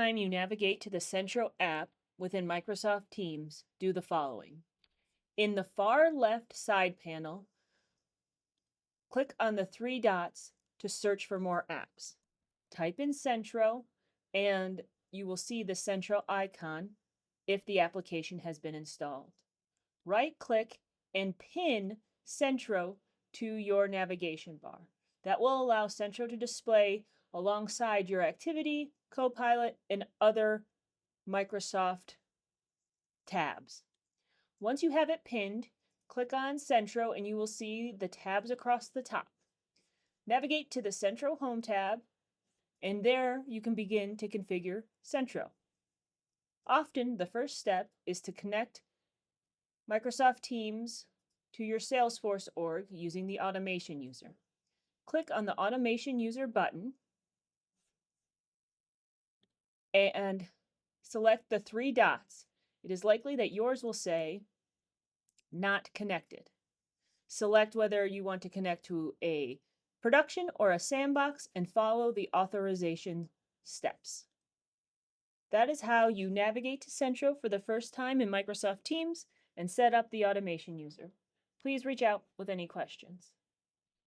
time you navigate to the Centro app within Microsoft Teams, do the following. In the far left side panel, click on the three dots to search for more apps. Type in Centro and you will see the Centro icon if the application has been installed. Right-click and pin Centro to your navigation bar. That will allow Centro to display alongside your activity, Copilot, and other Microsoft tabs. Once you have it pinned, click on Centro and you will see the tabs across the top. Navigate to the Centro Home tab, and there you can begin to configure Centro. Often, the first step is to connect Microsoft Teams to your Salesforce org using the Automation User. Click on the Automation User button and select the three dots. It is likely that yours will say Not Connected. Select whether you want to connect to a production or a sandbox and follow the authorization steps. That is how you navigate to Centro for the first time in Microsoft Teams and set up the Automation User. Please reach out with any questions.